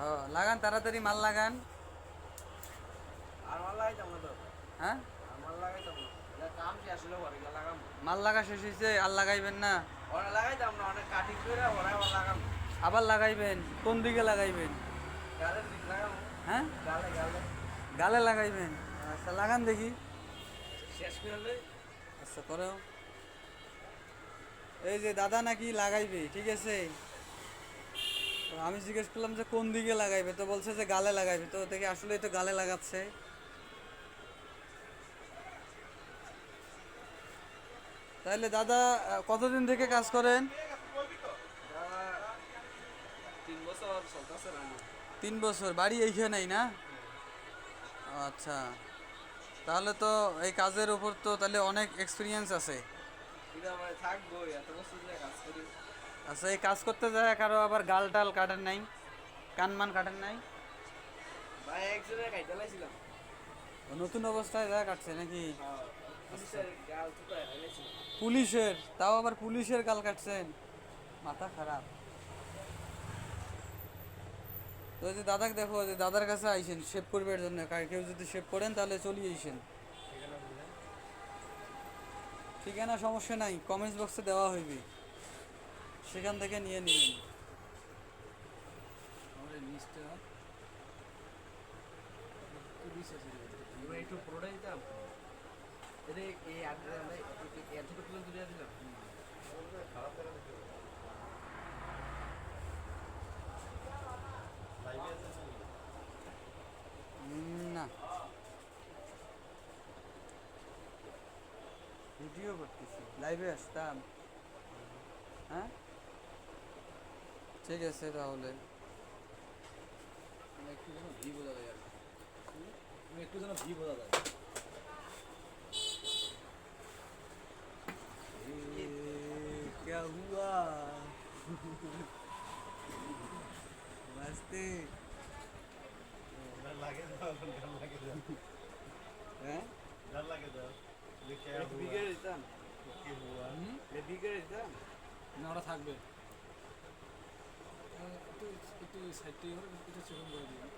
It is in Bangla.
ও লাগান, তাড়াতাড়ি মাল লাগান। আর মাল লাগাইতাম না তো। হ্যাঁ, আর মাল লাগাইতাম না। এটা কাম শেষ হলে পরে গিয়ে লাগাম। মাল লাগা শেষ হয়েছে, আর লাগাইবেন না? ওরা লাগাইতাম না, অনেক কাটিং করে ওরা আবার লাগাম। আবার লাগাইবেন? কোন দিকে লাগাইবেন? গালের দিক লাগাম। হ্যাঁ, গালে গালে গালে লাগাইবেন? আচ্ছা লাগান দেখি। শেষ করে হলে আচ্ছা করো। এই যে দাদা নাকি লাগাইবে, ঠিক আছে। তো আমি জিজ্ঞেস করলাম যে কোন দিকে লাগাইবে, তো বলছে যে গালে লাগাইবে। তো দেখি আসলে তো গালে লাগাচ্ছে। তাহলে দাদা কতদিন থেকে কাজ করেন? 3 বছর চলতেছে না আমার। 3 বছর। বাড়ি এইখানেই না? আচ্ছা, তাহলে তো এই কাজের উপর তো তাহলে অনেক এক্সপিরিয়েন্স আছে। এটা আমার থাকবো, এত বছর ধরে কাজ করি। আচ্ছা, এই কাজ করতে যায় কারো আবার গাল টাল কাটেন নাই? কান মান কাটেন নাই? ভাই একজনের কাইতে লাইছিলাম। ও নতুন অবস্থায় যা কাটছে নাকি? হ্যাঁ, পুলিশের গাল তো লাইছিলাম। পুলিশের? তাও আবার পুলিশের গাল কাটছেন? মাথা খারাপ। তো ওই যে দাদাকে দেখো, যে দাদার কাছে আইসেন শেভ করবার জন্য। কেউ যদি শেভ করেন তাহলে চলিয়ে আইসেন। ঠিকানা সমস্যা নাই, কমেন্টস বক্সে দেওয়া হইবে, সেখান থেকে নিয়ে নেবেন। আমার এই লিস্টটা এবার একটু পুরোটা দিতাম। এটা এই এতটুকু তুলে তুলে দিলাম। না, ভিডিও করতেছি, লাইভে আসতাম। হ্যাঁ, ঠিক আছে তাহলে। একটু যেন ভি বোঝা যায় আর কি। একটু যেন ভি বোঝা যায়। ए, क्या हुआ? मस्ती। डर लगे तो डर लगे तो हैं? डर लगे तो ये क्या একটু ভি हुआ করে দিতাম। क्या हुआ এটা ভি করে দিতাম। না ওরা থাকবে একটু একটু সাইড থেকে একটু চিকন করে দিবেন।